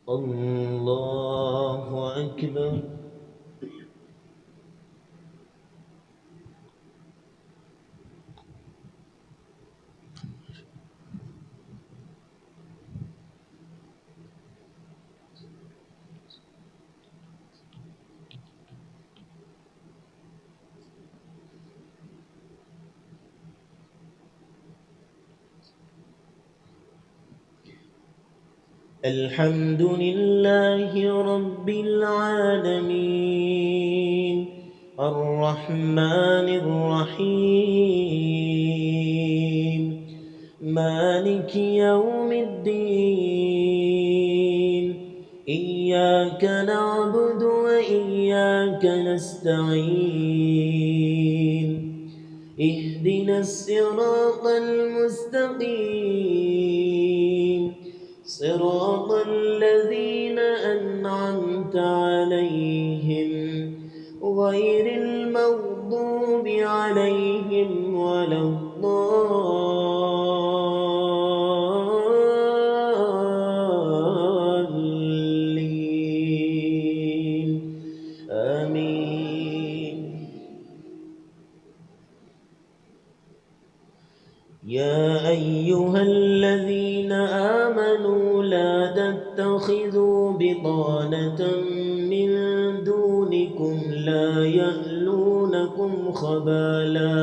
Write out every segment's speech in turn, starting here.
الله أكبر. الحمد لله رب العالمين الرحمن الرحيم مالك يوم الدين إياك نعبد وإياك نستعين اهدنا الصراط المستقيم صراط الذين أنعمت عليهم غير المغضوب عليهم ولا الضالين آمين. يا أيها الذين آمنوا لا تتخذوا بطانة من دونكم لا يألونكم خبالا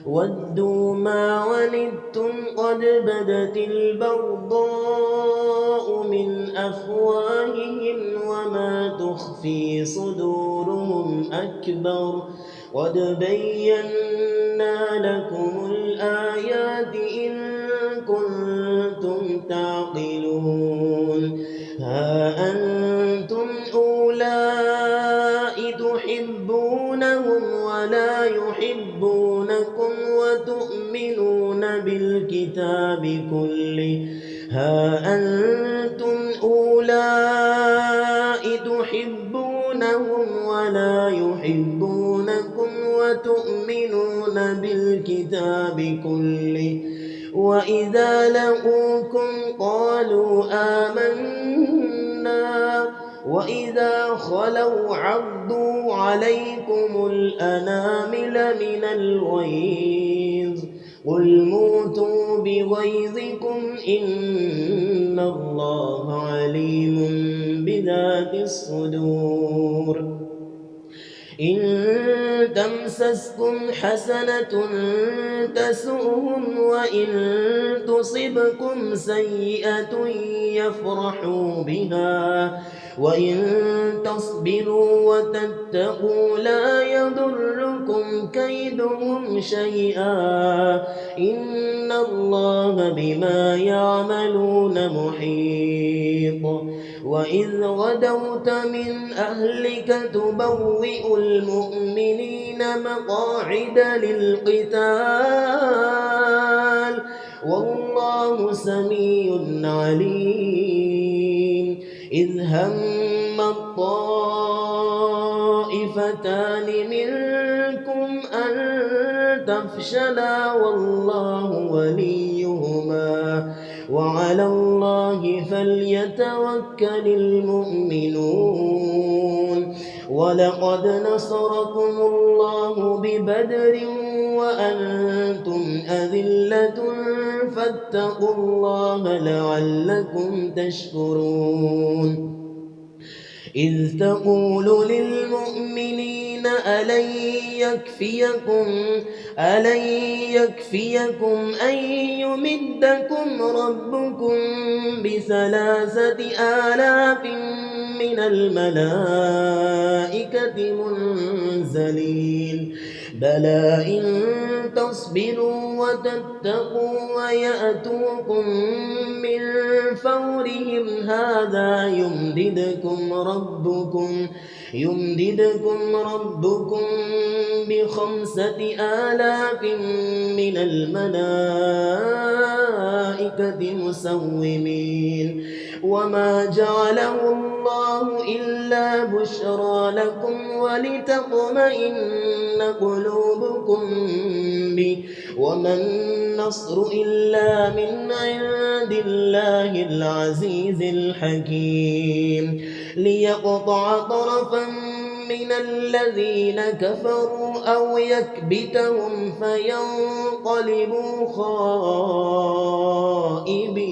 ودوا ما عنتم قد بدت البغضاء من أفواههم وما تخفي صدورهم أكبر قد بينا لكم الآيات إن كنتم تعقلون. ها أنتم أولئك تحبونهم ولا يحبونكم وتؤمنون بالكتاب كله. ها أنتم أولئك تحبونهم ولا يحبونكم وتؤمنون بالكتاب كله وإذا لقوكم قالوا آمنا وإذا خلوا عضوا عليكم الأنامل من الغيظ قل موتوا بغيظكم إن الله عليم بذات الصدور. إن تمسسكم حسنة تسؤهم وإن تصبكم سيئة يفرحوا بها وإن تصبروا وتتقوا لا يضركم كيدهم شيئا إن الله بما يعملون محيط. وإذ غدوت من أهلك تبوئ المؤمنين مقاعد للقتال والله سميع عليم. إذ هم الطائفتان منكم أن تفشلا والله وليهما وعلى الله فليتوكل المؤمنون. ولقد نصركم الله ببدر وأنتم أذلة فاتقوا الله لعلكم تشكرون. إذ تقول للمؤمنين ألن يكفيكم أن يمدكم ربكم ب3,000 من الملائكة منزلين بلى إن تصبروا وتتقوا ويأتوكم من فورهم هذا يمددكم ربكم ب5,000 من الملائكة مسومين وما جعله الله إلا بشرى لكم ولتطمئن قلوبكم به وما النصر إلا من عند الله العزيز الحكيم ليقطع طرفا من الذين كفروا أو يكبتهم فينقلبوا خائبين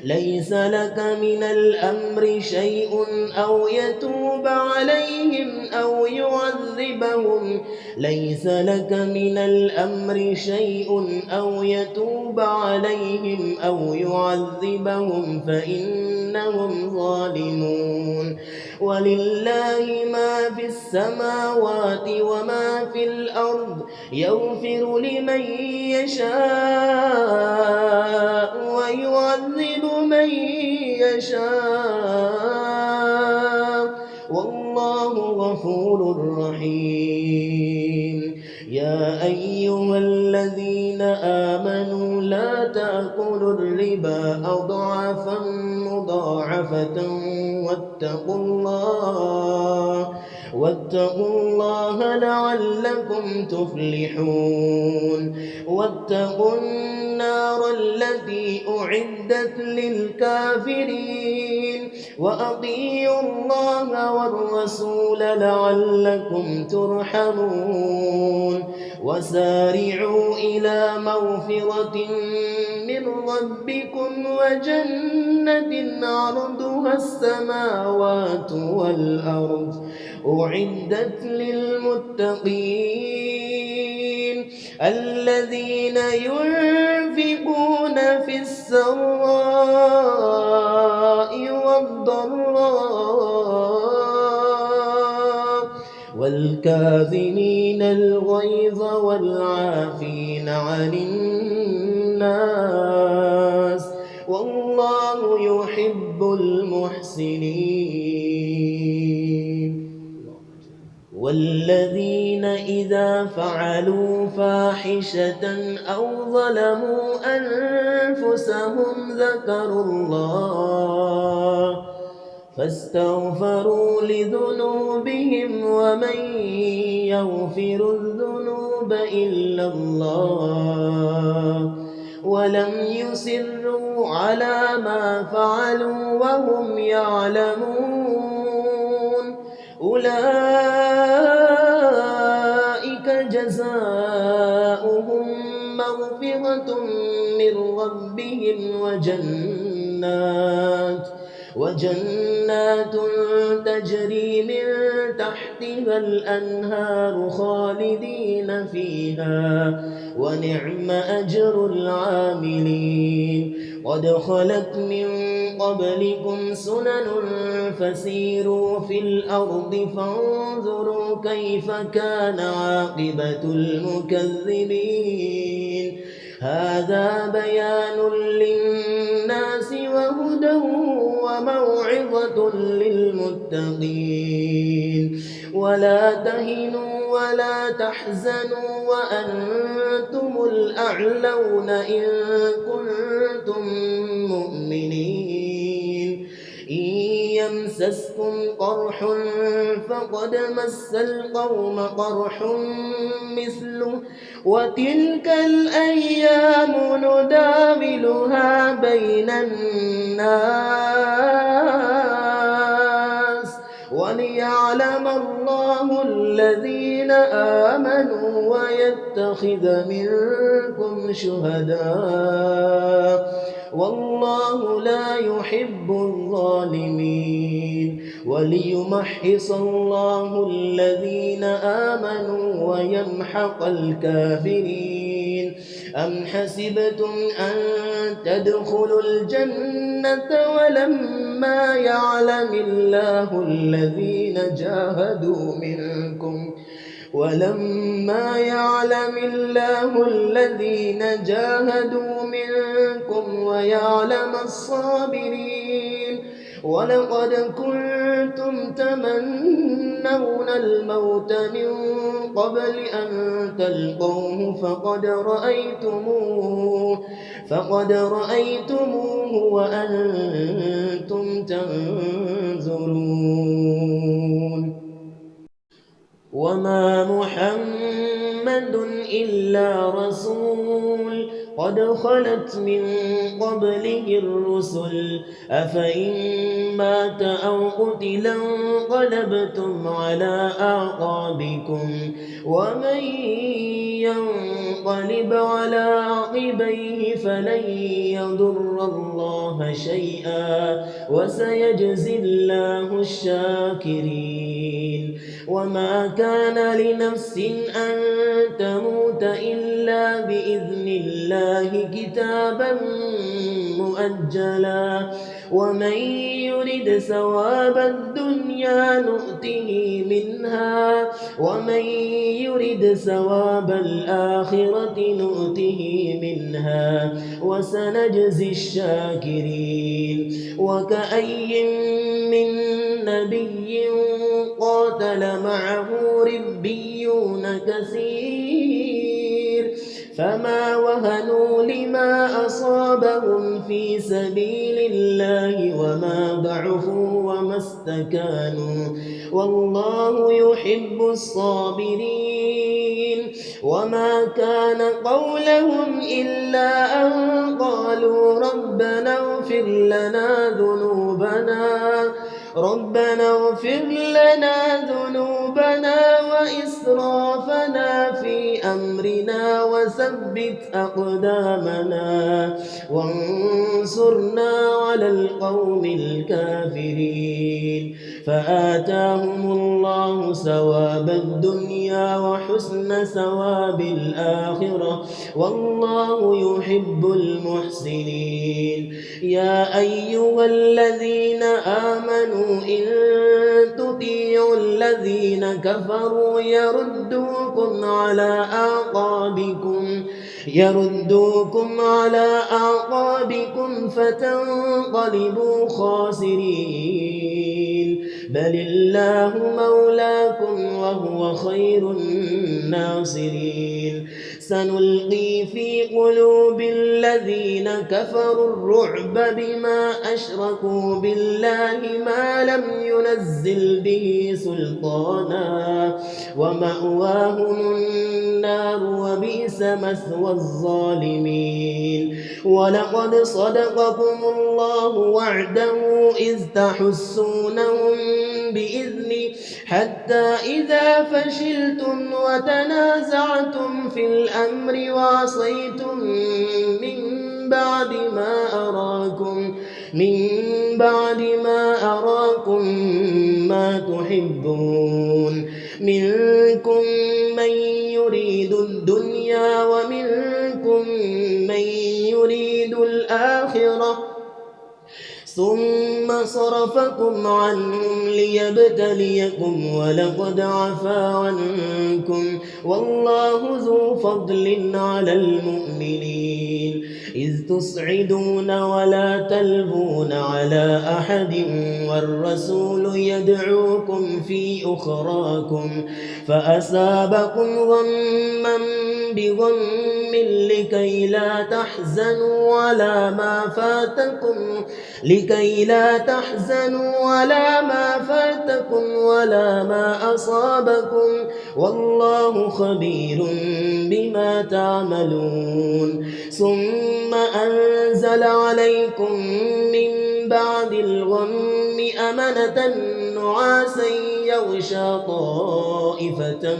ليس لك من الأمر شيء أو يتوب عليهم أو يعذبهم ليس لك من الأمر شيء أو يتوب عليهم أو يعذبهم فإنهم ظالمون ولله ما في السماوات وما في الأرض يغفر لمن يشاء ويعذب من يشاء والله غفور رحيم يا أيها الذين آمنوا لا تأكلوا الربا أضعافا مضاعفة واتقوا الله لعلكم تفلحون واتقوا النار التي أعدت للكافرين وأطيعوا الله والرسول لعلكم ترحمون وسارعوا إلى مغفرة من ربكم وجنة عرضها السماوات والأرض أعدت للمتقين الذين ينفقون في السراء والضراء والكاظمين الغيظ والعافين عن الناس والله يحب المحسنين والذين إذا فعلوا فاحشة أو ظلموا أنفسهم ذكروا الله فاستغفروا لذنوبهم ومن يغفر الذنوب إلا الله ولم يصروا على ما فعلوا وهم يعلمون أولئك جزاؤهم مغفرة من ربهم وجنات تجري من تحتها الأنهار خالدين فيها ونعم أجر العاملين قد خلت من قبلكم سنن فسيروا في الأرض فانظروا كيف كان عاقبة المكذبين هذا بيان للناس وهدى وموعظة للمتقين ولا تهنوا ولا تحزنوا وأنتم الأعلون إن كنتم مؤمنين إن يمسسكم قرح فقد مس القوم قرح مثله وتلك الأيام نداولها بين الناس وليعلم الله الذين آمنوا ويتخذ منكم شهداء والله لا يحب الظالمين وليمحص الله الذين آمنوا ويمحق الكافرين أم حسبتم أن تدخلوا الجنة ولما يعلم الله الذين جاهدوا منكم ويعلم الصابرين ولقد كنتم كنتم تمنون الموت من قبل أن تلقوه فقد رأيتموه وأنتم تنظرون وما محمد إلا رسول قد خلت من قبله الرسل أفإن مات أو قتلا انقلبتم على أعقابكم ومن ينقلب على عقبيه فلن يضر الله شيئا وسيجزي الله الشاكرين وما كان لنفس أن تموت إلا بإذن الله كتابا مؤجلا ومن يرد ثواب الدنيا نؤته منها ومن يرد ثواب الآخرة نؤته منها وسنجزي الشاكرين وكأي من نبي قاتل معه ربيون كثير فما وهنوا لما أصابهم في سبيل الله وما ضعفوا وما استكانوا والله يحب الصابرين وما كان قولهم إلا أن قالوا ربنا اغفر لنا ذنوبنا وإسرافنا في أمرنا وثبت أقدامنا وانصرنا على القوم الكافرين فآتاهم الله ثواب الدنيا وحسن ثواب الآخرة والله يحب المحسنين يا أيها الذين آمنوا إن تطيعوا الذين كفروا يردوكم على أعقابكم فتنقلبوا خاسرين بل الله مولاكم وهو خير الناصرين سنلقي في قلوب الذين كفروا الرعب بما أشركوا بالله ما لم ينزل به سلطانا ومأواهم النار وبئس مثوى الظالمين ولقد صدقكم الله وعده إذ تحسونهم بإذنه حتى إذا فشلتم وتنازعتم في الأمر وعصيتم من بعد ما أراكم ما تحبون منكم من يريد الدنيا ومنكم من يريد الآخرة ثم صرفكم عنهم ليبتليكم ولقد عفا عنكم والله ذو فضل على المؤمنين إذ تصعدون ولا تلوون على أحد والرسول يدعوكم في أخراكم فأصابكم غما بغم لكي لا تحزنوا على ما فاتكم ولا ما أصابكم والله خبير بما تعملون ثم أنزل عليكم من بعد الغم أمنة نعاسا يغشى طائفة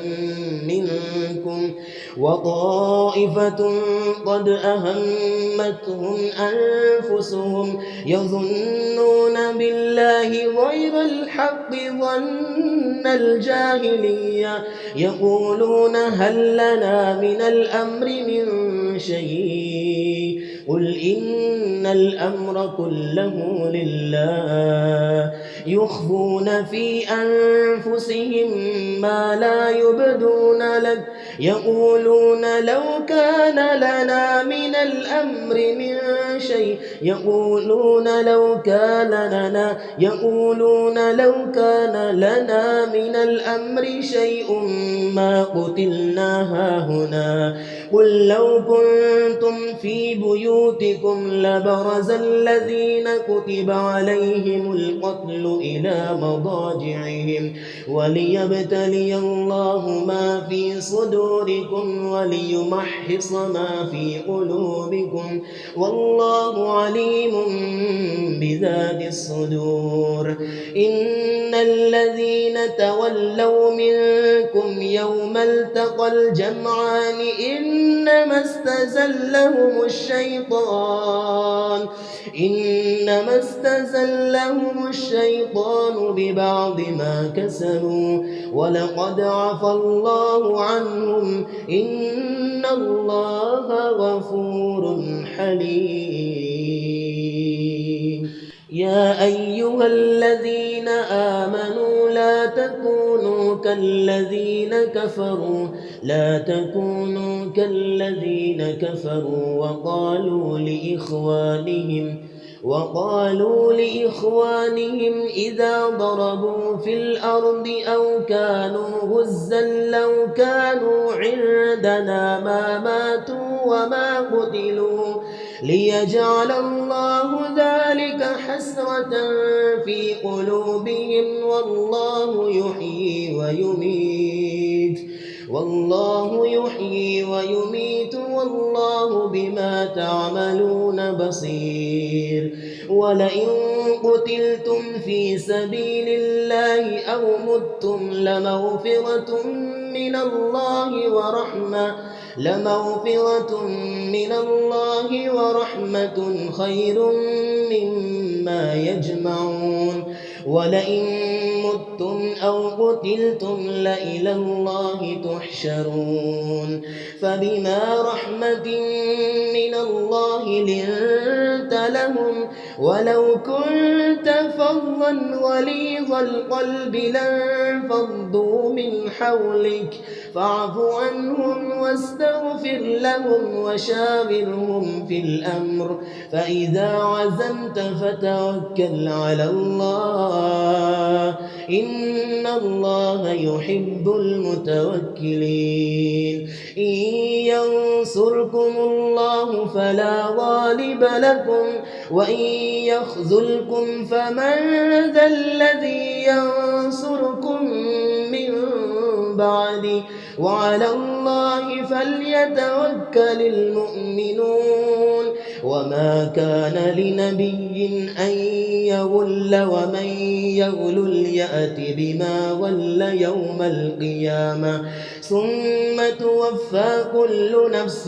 منكم وطائفة قد أهمتهم أنفسهم يظنون بالله غير الحق ظن الجاهلية يقولون هل لنا من الأمر من شيء قل إن الأمر كله لله يخفون في أنفسهم ما لا يبدون لك يقولون لو كان لنا من الأمر من شيء يقولون لو كان لنا من الأمر شيء ما قتلنا هاهنا قل لو كنتم في بيوتكم لبرز الذين كتب عليهم القتل إلى مضاجعهم وليبتلي الله ما في صدوركم وليمحص ما في قلوبكم والله عليم بذات الصدور إن الذين تولوا منكم يوم التقى الجمعان إنما استزلهم الشيطان ببعض ما كسبوا ولقد عفى الله عنهم إن الله غفور حليم يا أيها الذين آمنوا لا تكونوا كالذين كفروا وقالوا لإخوانهم إذا ضربوا في الأرض أو كانوا غزا لو كانوا عندنا ما ماتوا وما قتلوا ليجعل الله ذلك حسرة في قلوبهم والله يحيي ويميت والله بما تعملون بصير ولئن قتلتم في سبيل الله أو متم لمغفرة من الله ورحمة خير مما يجمعون ولئن متم أو قتلتم لإلى الله تحشرون فبما رحمة من الله لنت لهم ولو كنت فظا غليظ القلب لانفضوا من حولك فاعف عنهم واستغفر لهم وشاورهم في الأمر فإذا عزمت فتوكل على الله إن الله يحب المتوكلين إن ينصركم الله فلا غالب لكم وإن يخذلكم فمن ذا الذي ينصركم من بعده وعلى الله فليتوكل المؤمنون وما كان لنبي أن يغل ومن يغل يأت بما غل يوم القيامة ثم توفى كل نفس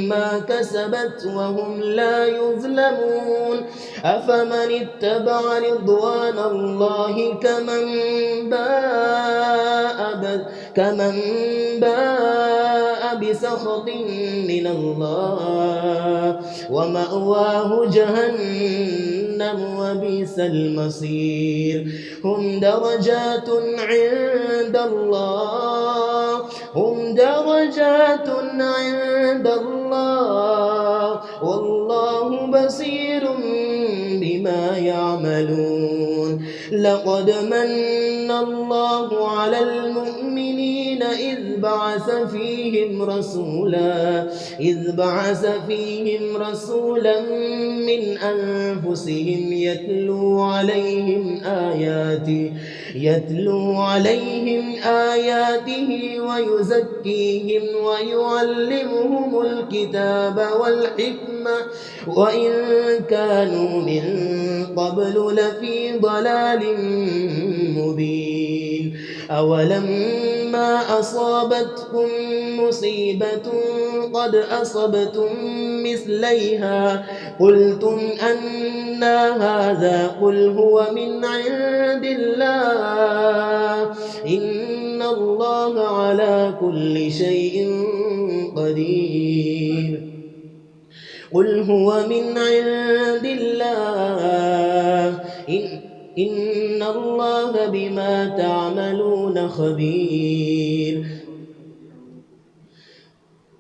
ما كسبت وهم لا يظلمون أفمن اتبع رضوان الله كمن باء بسخط من الله ومأواه جهنم وبئس المصير هم درجات عند الله والله بصير بما يعملون لقد من الله على المؤمنين إذ بعث فيهم رسولا من أنفسهم يتلو عليهم آياته ويزكيهم ويعلمهم الكتاب والحكمة وإن كانوا من قبل لفي ضلال مبين أولما أصابتكم مصيبة قد أصبتم مثليها قلتم أنى هذا قل هو من عند الله إن الله على كل شيء قدير قل هو من عند الله إن الله بما تعملون خبير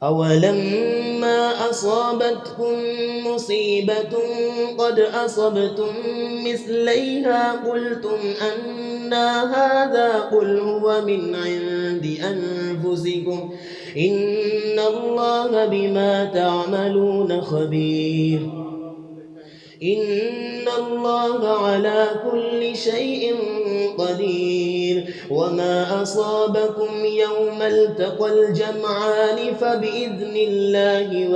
أولما أصابتكم مصيبة قد أصبتم مثليها قلتم أنى هذا قل هو من عند أنفسكم إن الله بما تعملون خبير إن الله على كل شيء قدير وما أصابكم يوم التقى الجمعان فبإذن الله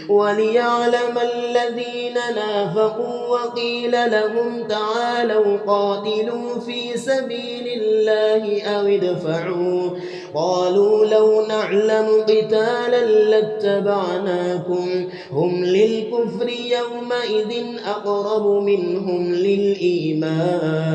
وليعلم الذين نافقوا وقيل لهم تعالوا قاتلوا في سبيل الله أو ادفعوا قالوا لو نعلم قتالا لاتبعناكم هم للكفر يومئذ أقرب منهم للإيمان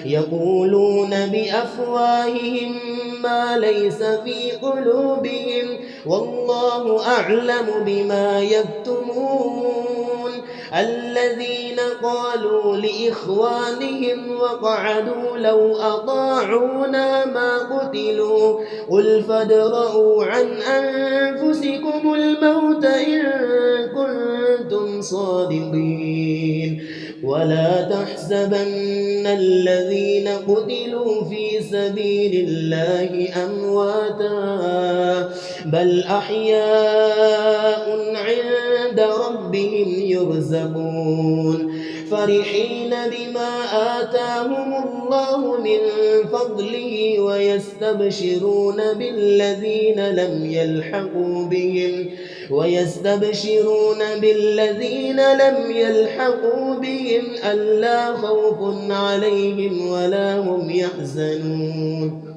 يقولون بأفواههم ما ليس في قلوبهم والله أعلم بما يكتمون الذين قالوا لإخوانهم وقعدوا لو أطاعونا ما قتلوا قل فادرءوا عن أنفسكم الموت إن كنتم صادقين ولا تحسبن الذين قتلوا في سبيل الله أمواتا بل أحياء عند ربهم يرزقون فرحين بما آتاهم الله من فضله ويستبشرون بالذين لم يلحقوا بهم ألا خوف عليهم ولا هم يحزنون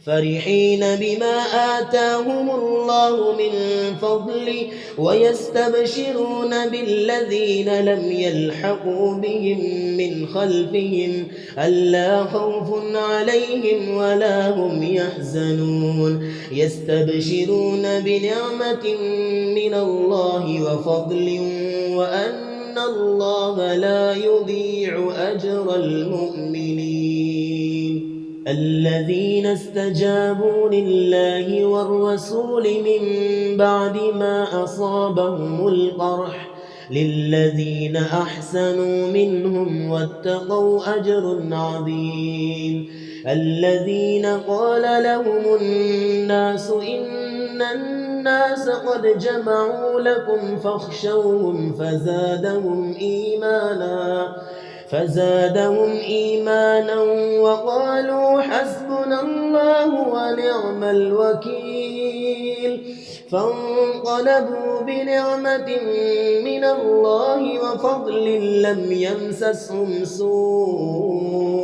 فرحين بما آتاهم الله من فضله ويستبشرون بالذين لم يلحقوا بهم من خلفهم ألا خوف عليهم ولا هم يحزنون يستبشرون بنعمة من الله وفضل وأن الله لا يضيع أجر المؤمنين الذين استجابوا لله والرسول من بعد ما أصابهم القرح للذين أحسنوا منهم واتقوا أجر عظيم الذين قال لهم الناس إن الناس قد جمعوا لكم فاخشوهم فزادهم إيمانا وقالوا حسبنا الله ونعم الوكيل فانقلبوا بنعمة من الله وفضل لم يمسسهم سوء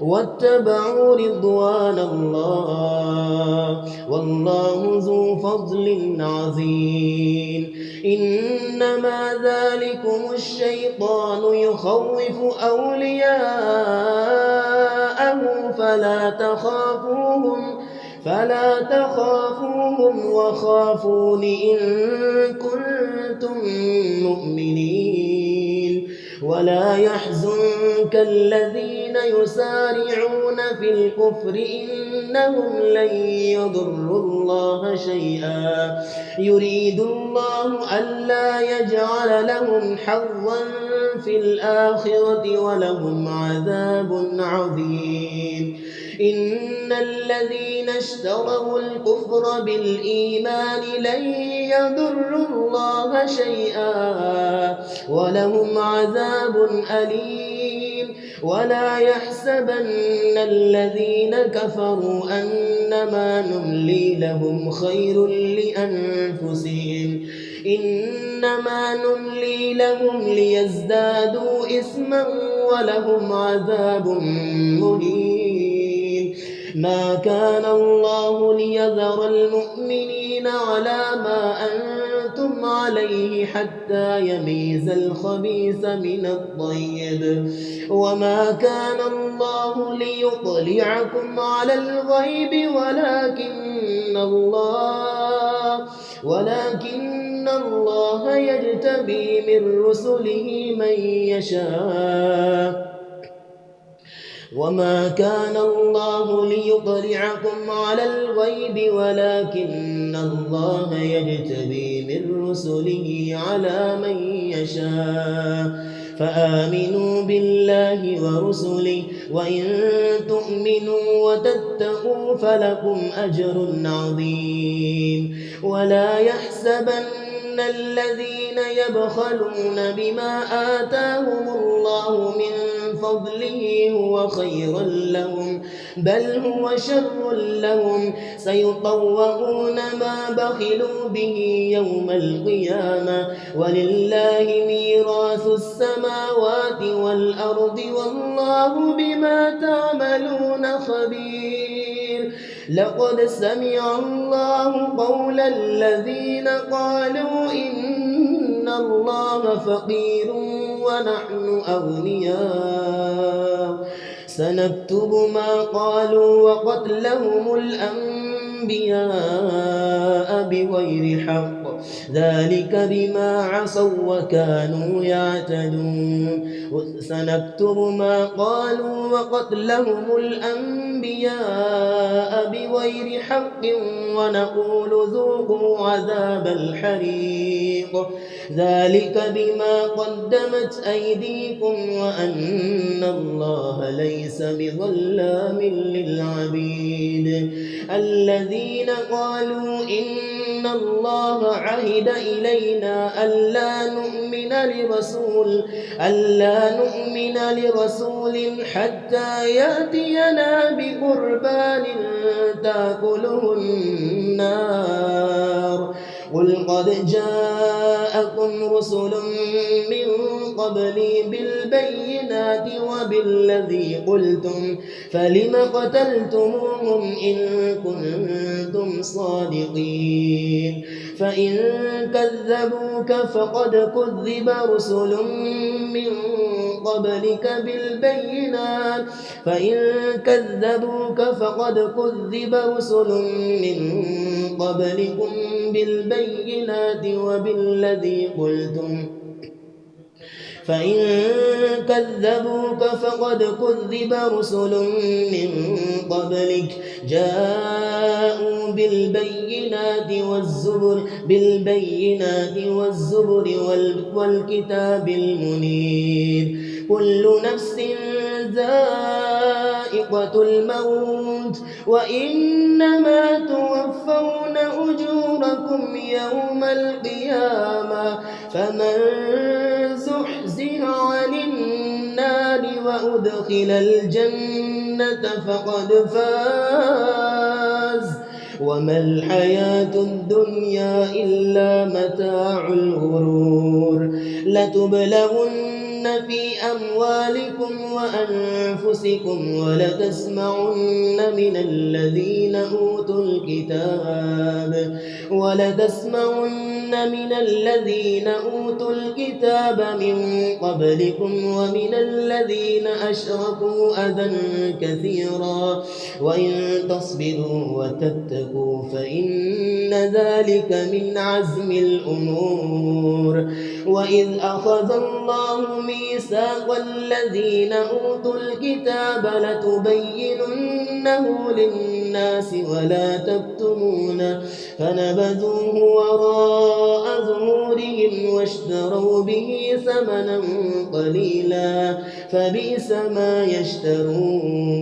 واتبعوا رضوان الله والله ذو فضل عظيم إنما ذلكم الشيطان يخوف أولياءه فلا تخافوهم وخافون إن كنتم مؤمنين ولا يحزنك الذين يسارعون في الكفر إنهم لن يضروا الله شيئا يريد الله ألا يجعل لهم حظا في الآخرة ولهم عذاب عظيم إن الذين اشتروا الكفر بالإيمان لن يضروا الله شيئا ولهم عذاب أليم ولا يحسبن الذين كفروا أنما نملي لهم خير لأنفسهم إنما نملي لهم ليزدادوا إثما ولهم عذاب مهين ما كان الله ليذر المؤمنين على ما أنتم عليه حتى يميز الخبيث من الطيب وما كان الله ليطلعكم على الغيب ولكن الله يجتبي من رسله من يشاء وما كان الله ليطلعكم على الغيب ولكن الله يجتبي من رسله على من يشاء فآمنوا بالله ورسله وإن تؤمنوا وتتقوا فلكم أجر عظيم ولا يحسبن الذين يبخلون بما آتاهم الله من فضله هو خيرا لهم بل هو شر لهم سيطوقون ما بخلوا به يوم القيامة ولله ميراث السماوات والأرض والله بما تعملون خبير لقد سمع الله قول الذين قالوا إن الله فقير ونحن أغنياء سنكتب ما قالوا وقتلهم الأنبياء بغير حق ذلك بما عصوا وكانوا يعتدون سنكتب ما قالوا وقتلهم الأنبياء بغير حق ونقول ذوقوا عذاب الحريق ذلك بما قدمت أيديكم وأن الله ليس بظلام للعبيد الذين قالوا إن الله عهد إلينا ألا نؤمن لرسول حتى يأتينا بقربان تأكله النار قل قد جاءكم رسل من قبلي بالبينات وبالذي قلتم فلم قتلتموهم إن كنتم صادقين فإن كذبوك فقد كذب رسل من قبلك بالبينات وبالذي قلتم فإن كذبوك فقد كذب رسل من قبلك جاءوا بالبينات والزبر والكتاب المنير كل نفس ذائقة الموت وإنما توفون أجوركم يوم القيامة فمن زحزح عن النار وأدخل الجنة فقد فاز وما الحياة الدنيا إلا متاع الغرور لتبلغن في أموالكم وأنفسكم ولتسمعن من الذين أوتوا الكتاب من قبلكم ومن الذين أشركوا أذى كثيرا وإن تصبروا وتتقوا فإن ذلك من عزم الأمور وإذ أخذ الله ميثاق الذين أوتوا الكتاب لتبيننه للناس ولا تكتمونه فنبذوه وراء ظهورهم واشتروا به ثمنا قليلا فبئس ما يشترون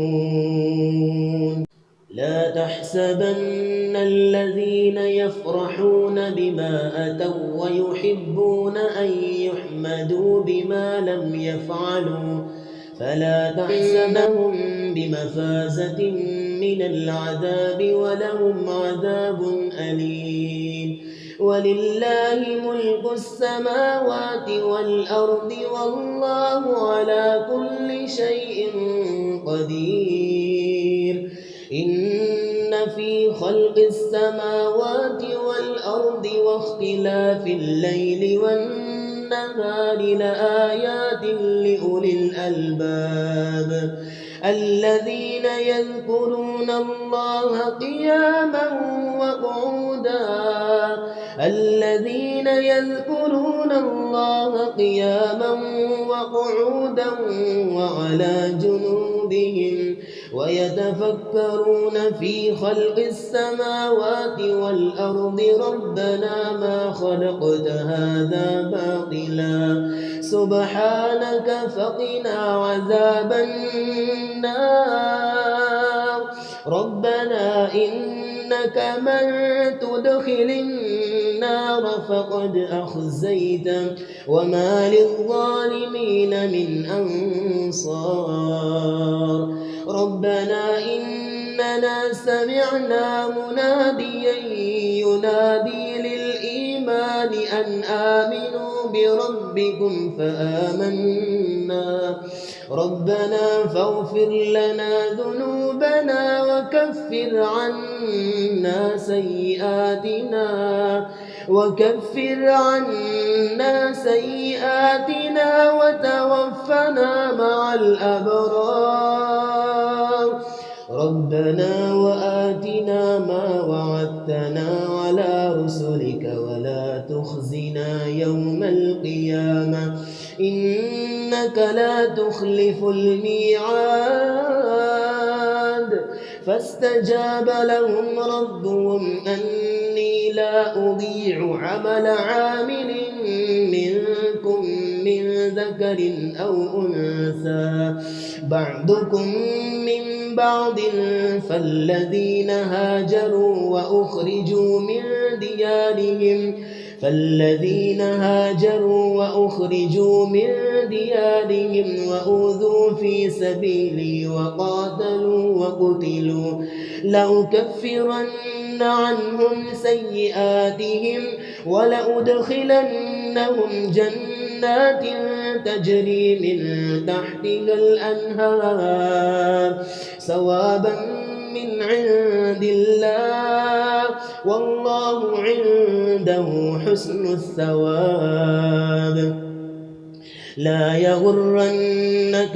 لا تحسبن الذين يفرحون بما أتوا ويحبون أن يحمدوا بما لم يفعلوا فلا تحسبنهم بمفازة من العذاب ولهم عذاب أليم ولله ملك السماوات والأرض والله على كل شيء قدير إن في خلق السماوات والأرض واختلاف الليل والنهار لآيات لأولي الألباب الذين يذكرون الله قياما وقعودا الذين يذكرون الله قياما وقعودا وعلى جنوبهم ويتفكرون في خلق السماوات والأرض ربنا ما خلقت هذا باطلا سبحانك فقنا عذاب النار ربنا إنك من تدخل النار فقد أخزيته وما للظالمين من أنصار ربنا إننا سمعنا مناديا ينادي للإيمان أن آمنوا بربكم فآمنا ربنا فاغفر لنا ذنوبنا وكفر عنا سيئاتنا وتوفنا مع الأبرار ربنا وآتنا ما وعدتنا على رسلك ولا تخزنا يوم القيامة إنك لا تخلف الميعاد فاستجاب لهم ربهم أني لا أضيع عمل عامل منكم من ذكر أو أنثى بعضكم من بعض فالذين هاجروا وأخرجوا من ديارهم وأوذوا في سبيلي وقاتلوا وقتلوا لأكفرن عنهم سيئاتهم ولأدخلنهم جنات تجري من تحتها الأنهار ثوابا من عند الله والله عنده حسن الثواب لا يغرنك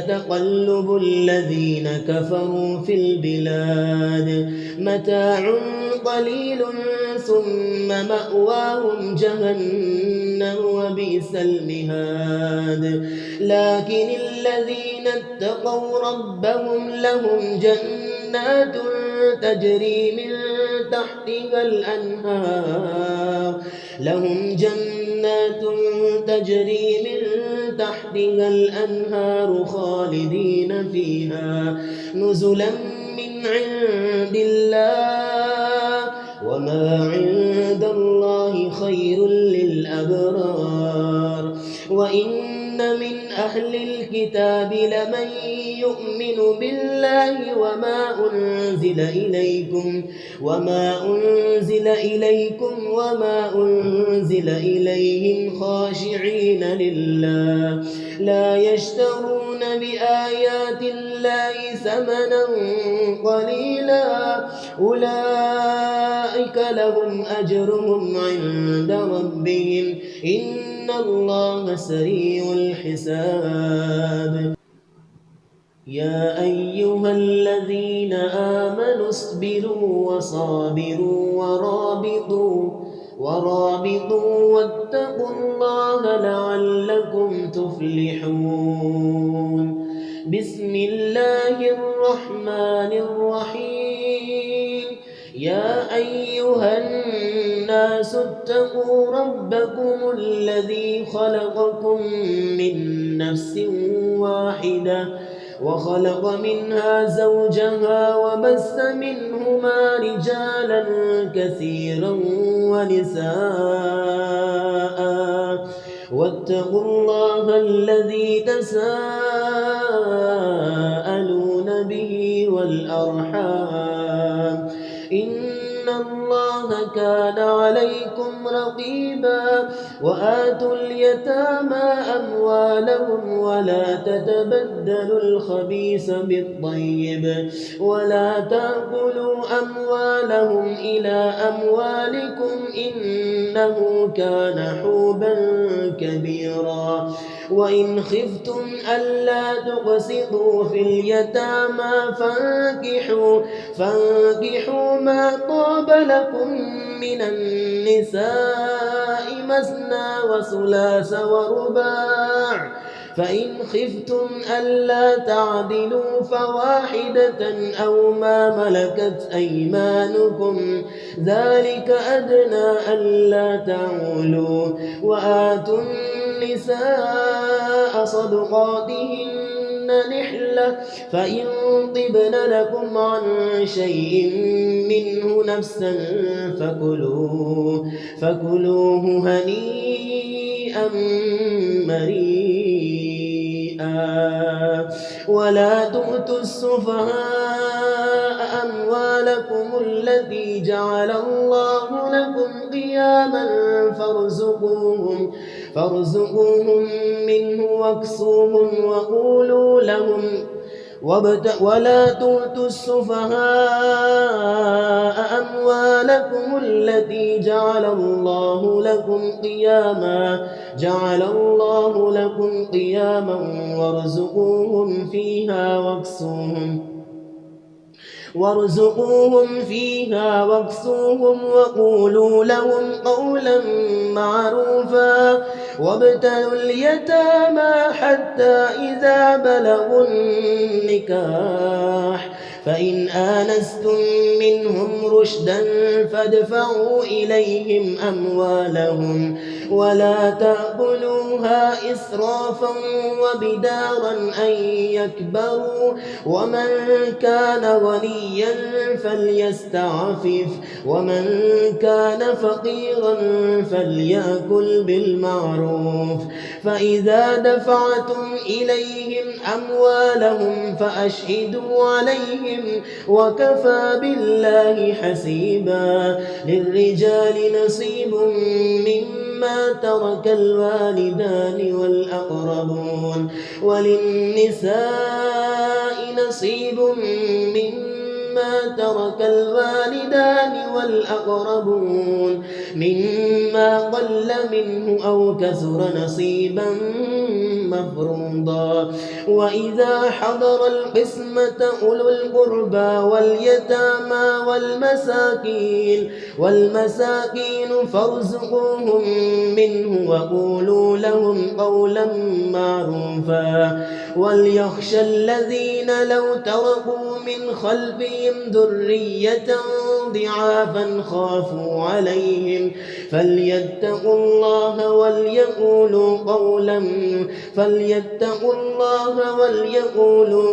تقلب الذين كفروا في البلاد متاع قليل ثم مأواهم جهنم وبئس المهاد لكن الذين اتقوا ربهم لهم جنات تجري من تحتها الأنهار خالدين فيها نزلا من عند الله وما عند الله خير للأبرار وإن من أهل الكتاب لمن يؤمن بالله وما أنزل إليكم وما أنزل إليهم خاشعين لله لا يشترون بآيات الله ثمنا قليلا أولئك لهم أجرهم عند ربهم إن الله سريع الحساب يا أيها الذين آمنوا اصبروا وصابروا ورابطوا واتقوا الله لعلكم تفلحون بسم الله الرحمن الرحيم يا أيها الناس اتقوا ربكم الذي خلقكم من نفس واحدة وخلق منها زوجها وبث منهما رجالا كثيرا ونساء واتقوا الله الذي تساءلون به والأرحام إن الله كان عليكم رقيبا وآتوا اليتامى أموالهم ولا تتبدلوا الخبيث بالطيب ولا تأكلوا أموالهم إلى أموالكم إنه كان حوبا كبيرا وإن خفتم ألا تقسطوا في اليتامى فانكحوا ما طاب لكم من النساء مثنى وثلاث ورباع، فإن خفتم ألا تعدلوا فواحدة أو ما ملكت أيمانكم ذلك أدنى ألا تعولوا. وآتوا النساء صدقاتهن نحلة، فإن طبن لكم عن شيء منه نفسا فكلوه هنيئا مريئا. ولا تؤتوا السفهاء أموالكم التي جعل الله لكم قياما فارزقوهم منه واكسوهم وقولوا لهم ولا تؤتوا السفهاء أموالكم التي جعل الله لكم قياما وارزقوهم فيها واكسوهم وقولوا لهم قولا معروفا. وابتلوا اليتامى حتى إذا بلغوا النكاح، فإن آنستم منهم رشدا فادفعوا إليهم أموالهم ولا تأكلوها إسرافا وبدارا أن يكبروا. ومن كان غنيا فليستعفف ومن كان فقيرا فليأكل بالمعروف. فإذا دفعتم إليهم أموالهم فأشهدوا عليهم وكفى بالله حسيبا. للرجال نصيب مما ترك الوالدان والأقربون وللنساء نصيب مما ترك الوالدان والأقربون مما قل منه أو كثر نصيبا مفروضا. وإذا حضر القسمة أولو القربى واليتامى والمساكين فارزقوهم منه وقولوا لهم قولا معروفا. وليخشى الذين لو تركوا من خلفهم ذرية ضعافا خافوا عليهم فليتقوا الله وليقولوا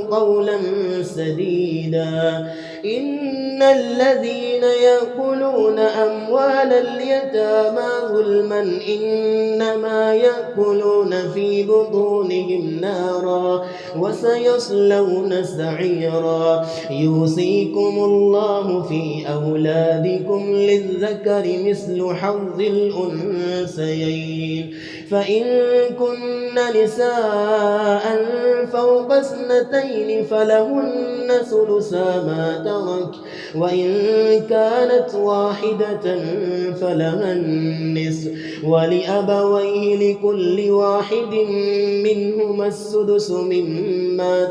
قولا سديدا. إن الذين يأكلون أموال اليتامى ظلما إنما يأكلون في بطونهم نارا وسيصلون سعيرا. يوصيكم الله في أولادكم للذكر مثل حظ الأنثيين، فإن كن نساء فوق اثنتين فلهن ثلثا ما ترك، وإن كانت واحدة فلها النصف، ولأبويه لكل واحد منهما السدس مما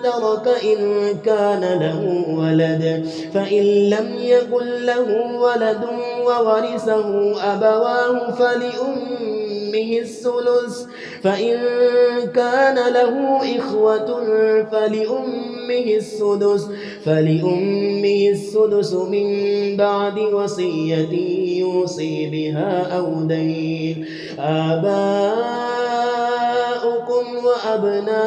ترك إن كان له ولد، فإن لم يكن له ولد وورثه أبواه فلأمه الثلث، فإن كان له إخوة فلأمه السدس من بعد وصية يوصي بها أو دين. آباؤكم وأبناؤكم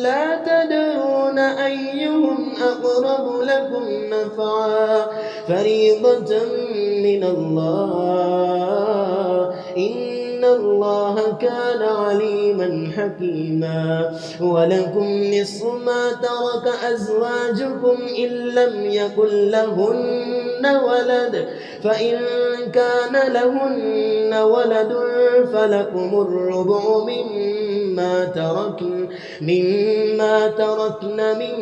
لا تدرون أيهم أقرب لكم نفعا فريضة من الله إن الله كان عليما حكيما. ولكم نصف ما ترك أزواجكم إن لم يكن لهن ولد، فإن كان لهن ولد فلكم الربع مما تركن من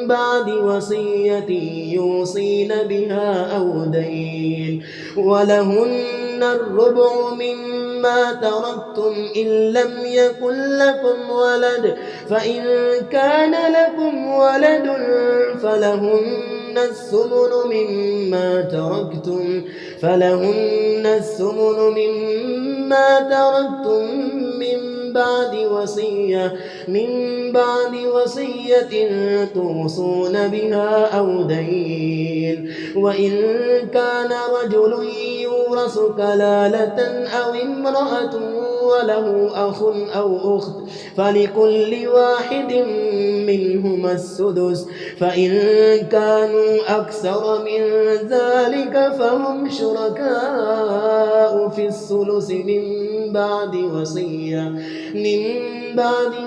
بعد وصية يوصين بها أو دين. ولهن الربع مما مما تركتم إن لم يكن لكم ولد فإن كان لكم ولد فلهن الثمن مما تركتم من بعد وصية توصون بها أو دين. وإن كان رجل يورث كلالة أو امرأة وله أخ أو أخت فلكل واحد منهما السدس فإن كانوا أكثر من ذلك فهم شركاء في الثلث من بعد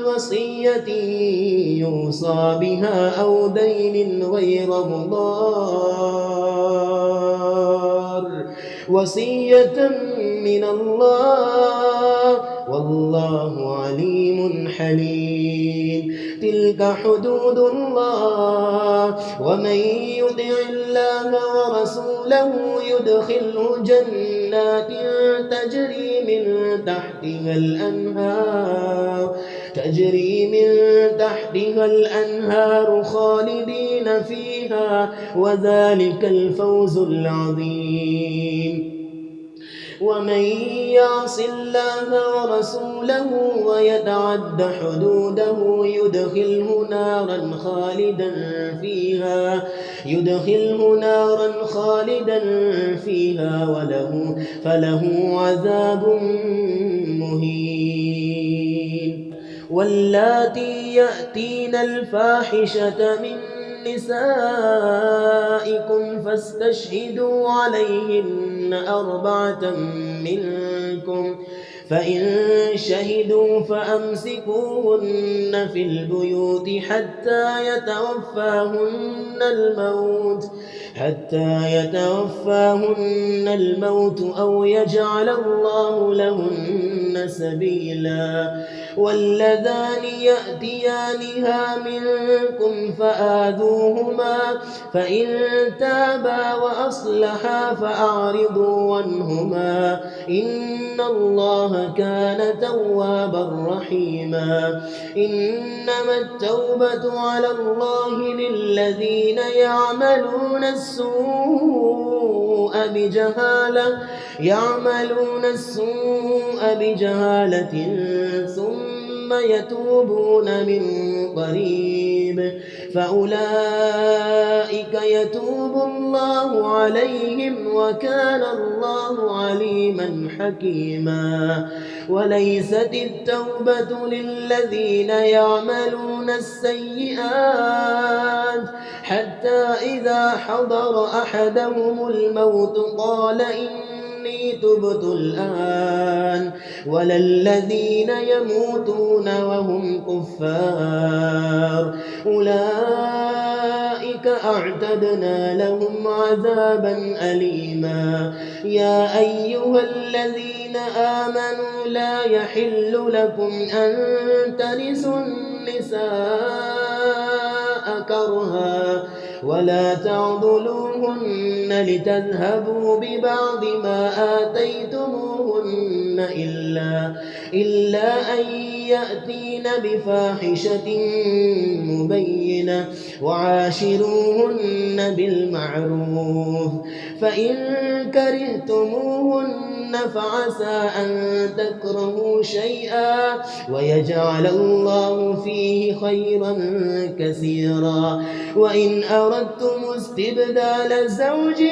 وصية يوصى بها أو دين غير مضار وصية من الله والله عليم حليم. تلك حدود الله ومن يطع الله ورسوله يدخله جنات تجري من تحتها الأنهار خالدين فيها وذلك الفوز العظيم. ومن يعص الله ورسوله ويتعد حدوده يدخله نارا خالدا فيها فله عذاب مهين. واللاتي يأتين الفاحشة من نسائكم فاستشهدوا عليهن 4 منكم فإن شهدوا فأمسكوهن في البيوت حتى يتوفاهن الموت أو يجعل الله لهن سبيلا. واللذان يأتيانها منكم فآذوهما فإن تابا وأصلحا فأعرضوا عنهما إن الله كان توابا رحيما. إنما التوبة على الله للذين يعملون السوء بجهالة ثم يتوبون من قريب فأولئك يتوب الله عليهم وكان الله عليما حكيما. وليست التوبة للذين يعملون السيئات حتى إذا حضر أحدهم الموت قال إني تبت الآن ولا الذين يموتون وهم كفار أولئك أعتدنا لهم عذابا أليما. يا أيها الذين آمنوا لا يحل لكم أن ترثوا النساء كرها ولا تعضلوهن لتذهبوا ببعض ما آتيتموهن إلا أن يأتين بفاحشة مبينة وعاشروهن بالمعروف فإن كرهتموهن فعسى أن تكرهوا شيئا ويجعل الله فيه خيرا كثيرا. وإن أردتم استبدال زوج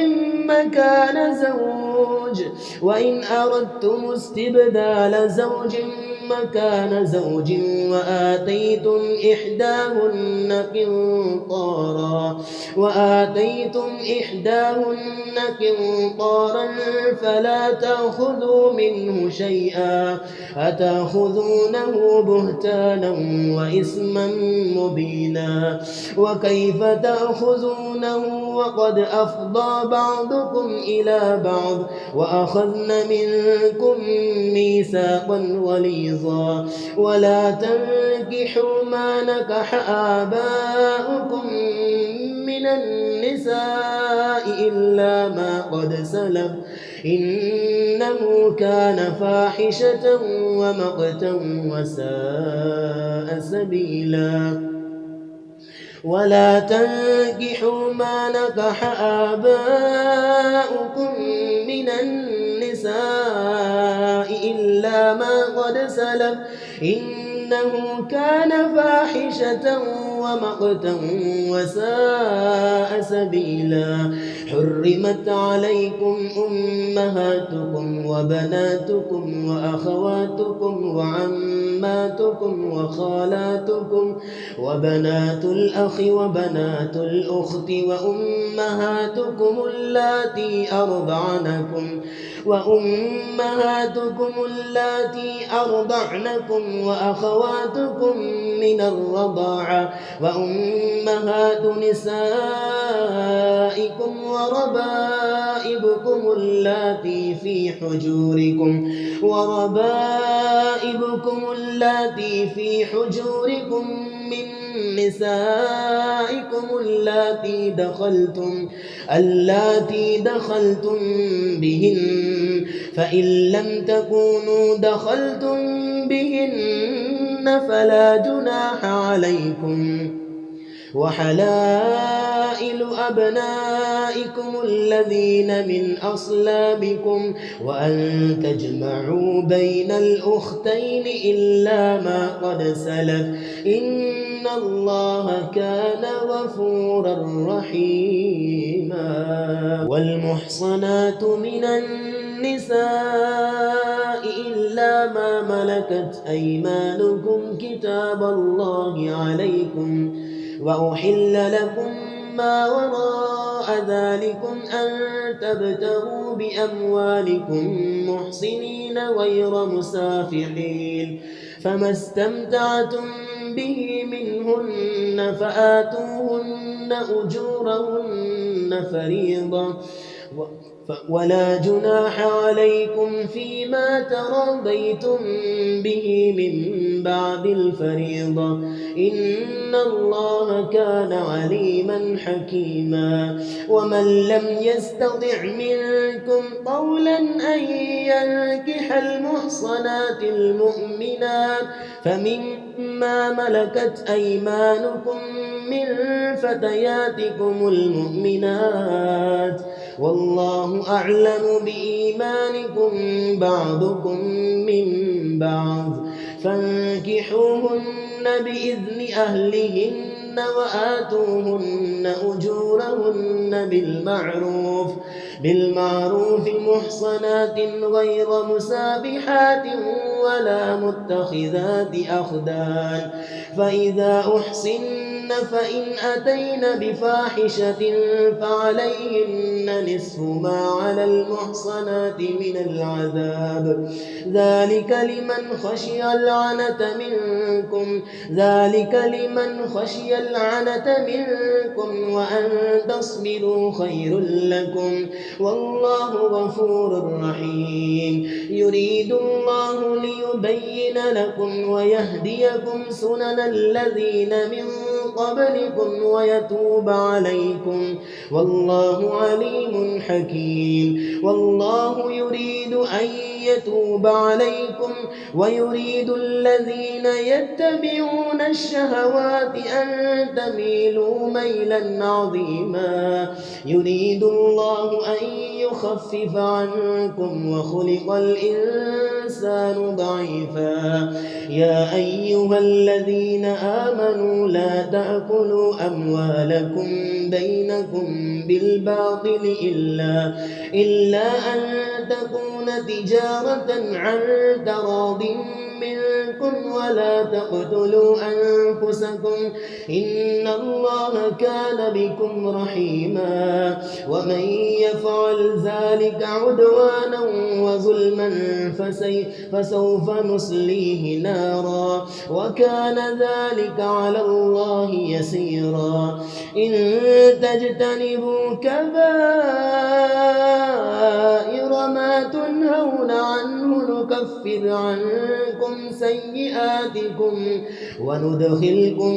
مكان زوج وآتيتم إحداهن قنطارا فلا تأخذوا منه شيئا أتأخذونه بهتانا وإثما مبينا. وكيف تأخذونه وقد أفضى بعضكم إلى بعض وأخذن منكم ميثاقا غليظا. ولا تنكحوا ما نكح آباؤكم من النساء إلا ما قد سلف إنه كان فاحشة ومقتا وساء سبيلا. ولا تنكحوا ما نكح آباؤكم من النساء إلا ما قد سلف إنه كان فاحشة ومقتا وساء سبيلا. حرمت عليكم أمهاتكم وبناتكم وأخواتكم وعماتكم وخالاتكم وبنات الأخ وبنات الأخت وأمهاتكم اللاتي أرضعنكم وأخواتكم من الرضاعة وأمهات نسائكم وربائبكم اللاتي في حجوركم من نسائكم اللاتي دخلتم بهن فإن لم تكونوا دخلتم بهن فلا جناح عليكم. وحلائل أبنائكم الذين من أصلابكم وأن تجمعوا بين الأختين إلا ما قد سلف إن الله كان غفورا رحيما. والمحصنات من النساء إلا ما ملكت أيمانكم كتاب الله عليكم وأحل لكم ما وراء ذلكم أن تبتغوا بأموالكم محصنين غير مسافحين فما استمتعتم به منهن فآتوهن أجورهن فريضة ولا جناح عليكم فيما تراضيتم به من بعد الفريضة إن الله كان عليما حكيما. ومن لم يستطع منكم طولا أن ينكح المحصنات المؤمنات فمما ملكت أيمانكم من فتياتكم المؤمنات والله أعلم بإيمانكم بعضكم من بعض فانكحوهن بإذن أهلهن وآتوهن أجورهن بالمعروف محصنات غير مسافحات ولا متخذات أخدان فإذا أحصن فإن أتين بفاحشة فعليهن نصف ما على المحصنات من العذاب ذلك لمن خشي العنة منكم وأن تصبروا خير لكم والله غفور رحيم. يريد الله ليبين لكم ويهديكم سنن الذين من قبلكم ويتوب عليكم والله عليم حكيم. والله يريد أن يتوب عليكم ويريد الذين يتبعون الشهوات أن تميلوا ميلا عظيما. يريد الله أن يخفف عنكم وخلق الإنسان ضعيفا. يا أيها الذين آمنوا لا تأكلوا أموالكم بينكم بالباطل إلا أن تكون تجارة عن تراض منكم ولا تقتلوا أنفسكم إن الله كان بكم رحيما. ومن يفعل ذلك عدوانا وظلما فسوف نصليه نارا وكان ذلك على الله يسيرا. إن تجتنبوا كبائر ما تنهون عنه نكفر عنكم سيئاتكم وندخلكم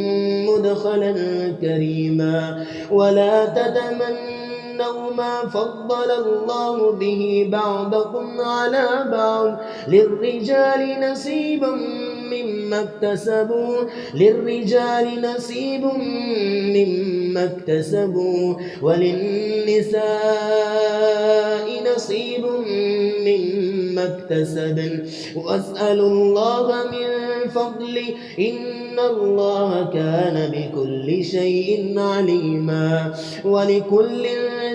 مدخلا كريما. ولا تتمنوا أو ما فضل الله به بعضكم على بعض للرجال نصيب مما اكتسبوا وللنساء نصيب مما اكتسبن واسألوا الله من فضله إن الله كان بكل شيء عليما ولكل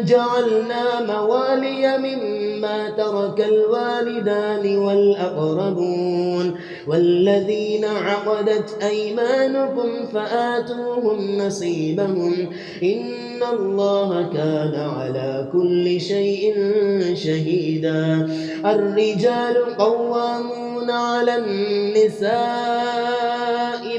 جعلنا موالي مما ترك الوالدان والأقربون والذين عقدت أيمانكم فآتوهم نصيبهم إن الله كان على كل شيء شهيدا الرجال قوامون على النساء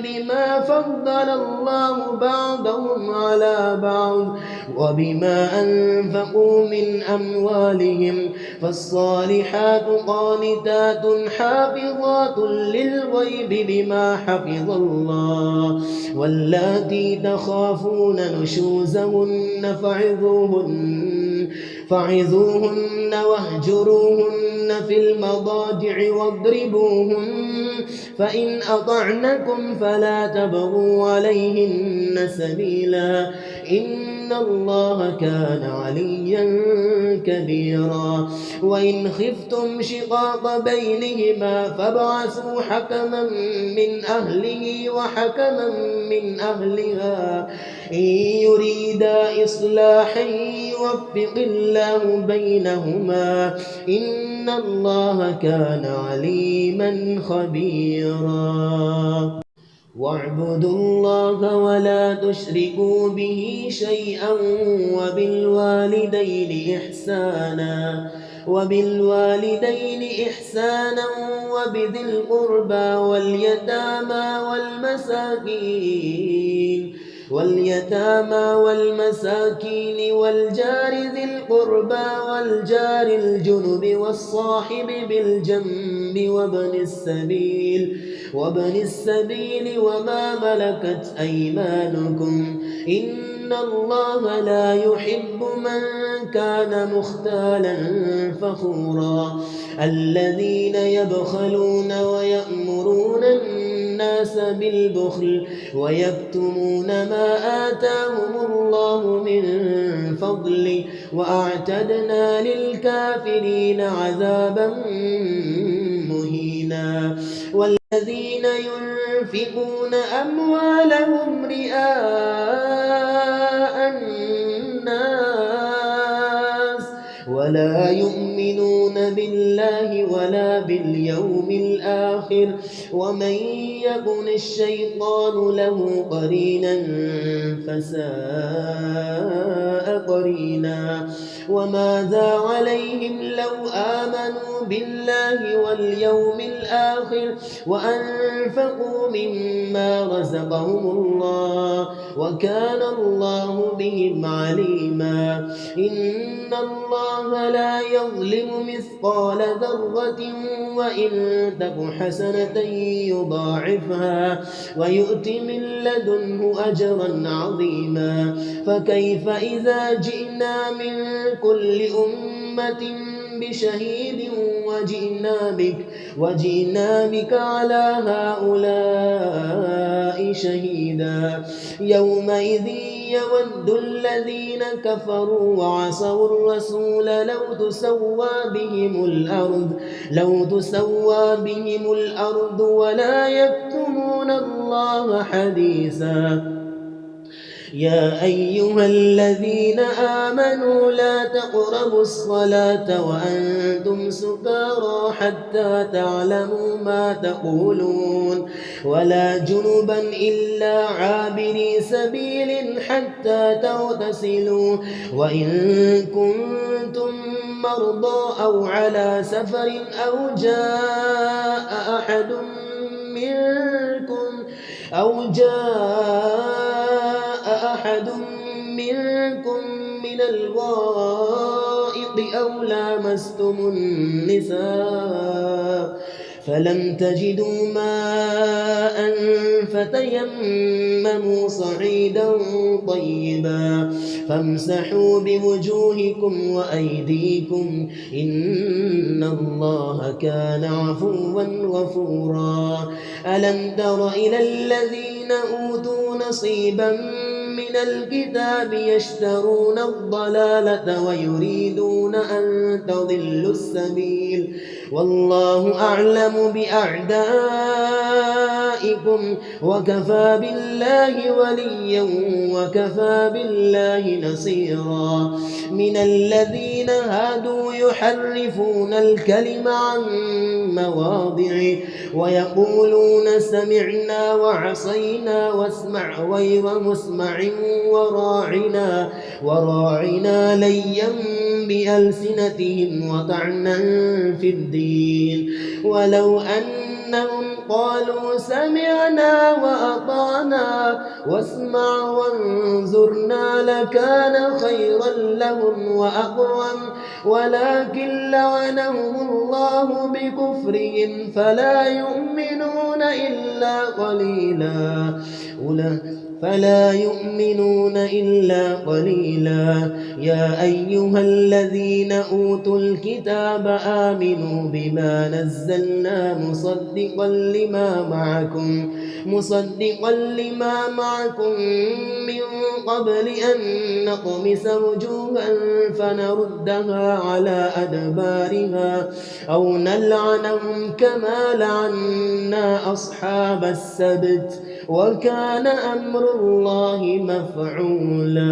بما فضل الله بعضهم على بعض وبما أنفقوا من أموالهم فالصالحات قانتات حافظات للغيب بما حفظ الله واللاتي تخافون نشوزهن فعظوهن واهجروهن في المضاجع واضربوهن فإن أطعنكم فلا تبغوا عليهن سبيلا إن الله كان عليا كبيرا وإن خفتم شقاق بينهما فابعثوا حكما من أهله وحكما من أهلها إن يريدا إصلاحا يوفق الله بينهما إن الله كان عليما خبيرا واعبدوا الله ولا تشركوا به شيئا وبالوالدين إحسانا وبذي القربى واليتامى والمساكين والجار ذي القربى والجار الجنب والصاحب بالجنب وابن السبيل وما ملكت أيمانكم إن الله لا يحب من كان مختالا فخورا الذين يبخلون ويأمرون الناس بالبخل ويكتمون ما آتاهم الله من فضله وأعتدنا للكافرين عذابا مهينا والذين ينفقون أموالهم رئاء الناس ولا يؤمنون بالله ولا باليوم الآخر ومن يكن الشيطان له قرينا فساء قرينا وماذا عليهم لو آمنوا بالله واليوم الآخر وأنفقوا مما رزقهم الله وكان الله بهم عليما إن الله لا يظلم مثقال ذرة وإن تك حسنة يضاعفها ويؤت من لدنه أجرا عظيما فكيف إذا جئنا من كل أمة بشهيد وجئنا بك على هؤلاء شهيدا يومئذ يود الذين كفروا وعصوا الرسول لو تسوى بهم الأرض ولا يكتمون الله حديثا يا أيها الذين آمنوا لا تقربوا الصلاة وأنتم سكارى حتى تعلموا ما تقولون ولا جنبا إلا عابري سبيل حتى تغتسلوا وإن كنتم مرضى أو على سفر أو جاء أحد منكم من الغائط أو لامستم النساء فلم تجدوا ماء فتيمموا صعيدا طيبا فامسحوا بوجوهكم وأيديكم إن الله كان عفوا غفورا ألم تر إلى الذين أوتوا نصيبا من الكتاب يشترون الضلالة ويريدون أن تضلوا السبيل والله أعلم بأعدائكم وكفى بالله وليا وكفى بالله نصيرا من الذين هادوا يحرفون الكلم عن مواضعه ويقولون سمعنا وعصينا واسمع غير مسمع وراعنا ليا بألسنتهم وطعنا في الدين ولو أنهم قالوا سمعنا وأطعنا واسمع وانظرنا لكان خيرا لهم وأقوم ولكن لعنهم الله بكفرهم فلا يؤمنون إلا قليلا يا أيها الذين أوتوا الكتاب آمنوا بما نزلنا مصدقا لما معكم من قبل أن نطمس وجوها فنردها على أدبارها أو نلعنهم كما لعنا أصحاب السبت وكان أمر الله مفعولا.